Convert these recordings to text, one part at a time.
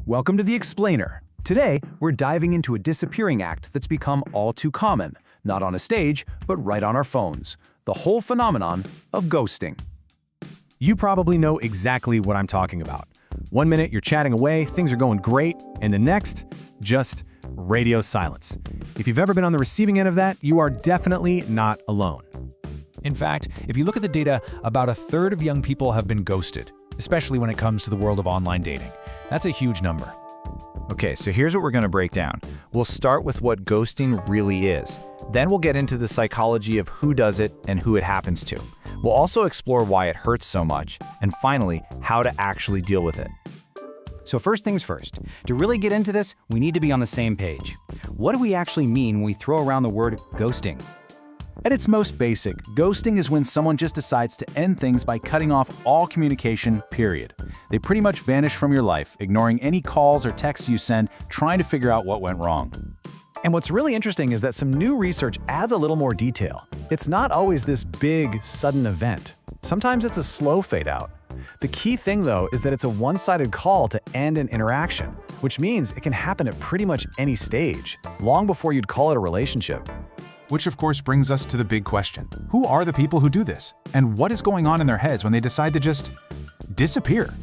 Welcome to The Explainer. Today, we're diving into a disappearing act that's become all too common, not on a stage, but right on our phones. The whole phenomenon of ghosting. You probably know exactly what I'm talking about. One minute you're chatting away, things are going great, and the next, just radio silence. If you've ever been on the receiving end of that, you are definitely not alone. In fact, if you look at the data, about a third of young people have been ghosted, especially when it comes to the world of online dating. That's a huge number. Okay, so here's what we're going to break down. We'll start with what ghosting really is. Then we'll get into the psychology of who does it and who it happens to. We'll also explore why it hurts so much, and finally, how to actually deal with it. So first things first, to really get into this, we need to be on the same page. What do we actually mean when we throw around the word ghosting? At its most basic, ghosting is when someone just decides to end things by cutting off all communication, period. They pretty much vanish from your life, ignoring any calls or texts you send, trying to figure out what went wrong. And what's really interesting is that some new research adds a little more detail. It's not always this big, sudden event. Sometimes it's a slow fade out. The key thing, though, is that it's a one-sided call to end an interaction, which means it can happen at pretty much any stage, long before you'd call it a relationship. Which of course brings us to the big question. Who are the people who do this? And what is going on in their heads when they decide to just disappear?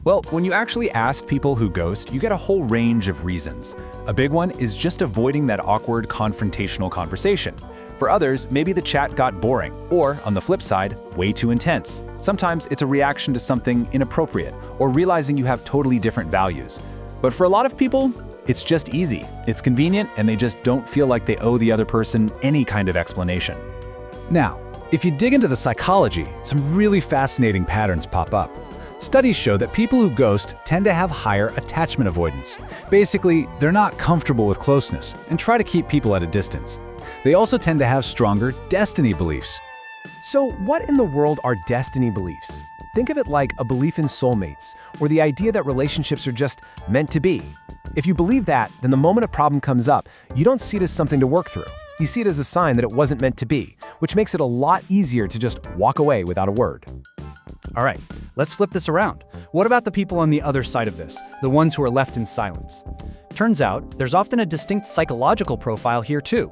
Well, when you actually ask people who ghost, you get a whole range of reasons. A big one is just avoiding that awkward, confrontational conversation. For others, maybe the chat got boring, or, on the flip side, way too intense. Sometimes it's a reaction to something inappropriate, or realizing you have totally different values. But for a lot of people, it's just easy, it's convenient, and they just don't feel like they owe the other person any kind of explanation. Now, if you dig into the psychology, some really fascinating patterns pop up. Studies show that people who ghost tend to have higher attachment avoidance. Basically, they're not comfortable with closeness and try to keep people at a distance. They also tend to have stronger destiny beliefs. So what in the world are destiny beliefs? Think of it like a belief in soulmates, or the idea that relationships are just meant to be. If you believe that, then the moment a problem comes up, you don't see it as something to work through. You see it as a sign that it wasn't meant to be, which makes it a lot easier to just walk away without a word. All right, let's flip this around. What about the people on the other side of this, the ones who are left in silence? Turns out, there's often a distinct psychological profile here too.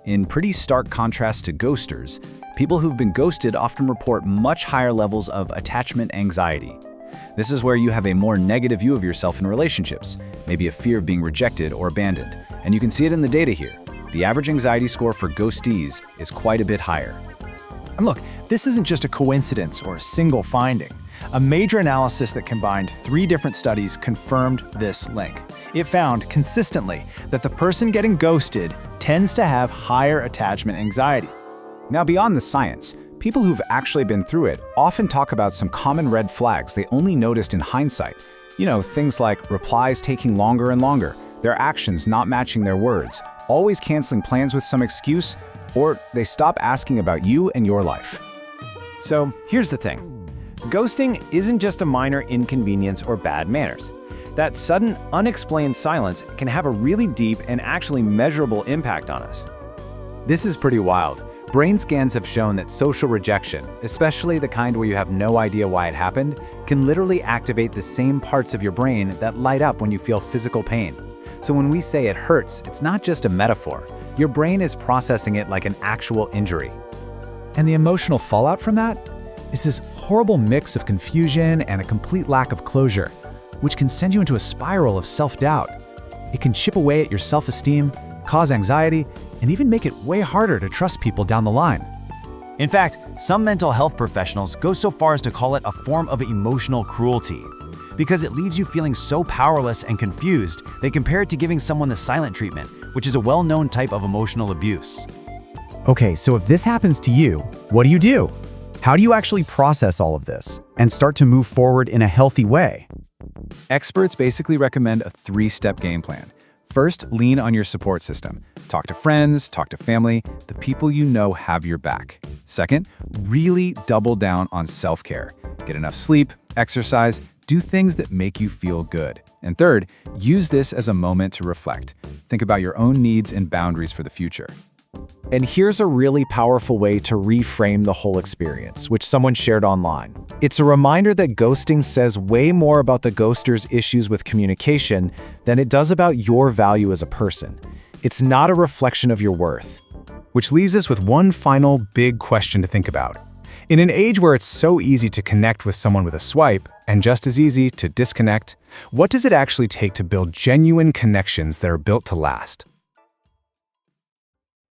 In pretty stark contrast to ghosters, people who've been ghosted often report much higher levels of attachment anxiety. This is where you have a more negative view of yourself in relationships, maybe a fear of being rejected or abandoned. And you can see it in the data here. The average anxiety score for ghostees is quite a bit higher. And look, this isn't just a coincidence or a single finding. A major analysis that combined 3 different studies confirmed this link. It found consistently that the person getting ghosted tends to have higher attachment anxiety. Now, beyond the science, people who've actually been through it often talk about some common red flags they only noticed in hindsight. You know, things like replies taking longer and longer, their actions not matching their words, always canceling plans with some excuse, or they stop asking about you and your life. So here's the thing. Ghosting isn't just a minor inconvenience or bad manners. That sudden, unexplained silence can have a really deep and actually measurable impact on us. This is pretty wild. Brain scans have shown that social rejection, especially the kind where you have no idea why it happened, can literally activate the same parts of your brain that light up when you feel physical pain. So when we say it hurts, it's not just a metaphor. Your brain is processing it like an actual injury. And the emotional fallout from that is this horrible mix of confusion and a complete lack of closure, which can send you into a spiral of self-doubt. It can chip away at your self-esteem, cause anxiety, and even make it way harder to trust people down the line. In fact, some mental health professionals go so far as to call it a form of emotional cruelty. Because it leaves you feeling so powerless and confused, they compare it to giving someone the silent treatment, which is a well-known type of emotional abuse. Okay, so if this happens to you, what do you do? How do you actually process all of this and start to move forward in a healthy way? Experts basically recommend a 3-step game plan. First, lean on your support system. Talk to friends, talk to family, the people you know have your back. Second, really double down on self-care. Get enough sleep, exercise, do things that make you feel good. And third, use this as a moment to reflect. Think about your own needs and boundaries for the future. And here's a really powerful way to reframe the whole experience, which someone shared online. It's a reminder that ghosting says way more about the ghoster's issues with communication than it does about your value as a person. It's not a reflection of your worth. Which leaves us with one final big question to think about. In an age where it's so easy to connect with someone with a swipe, and just as easy to disconnect, what does it actually take to build genuine connections that are built to last?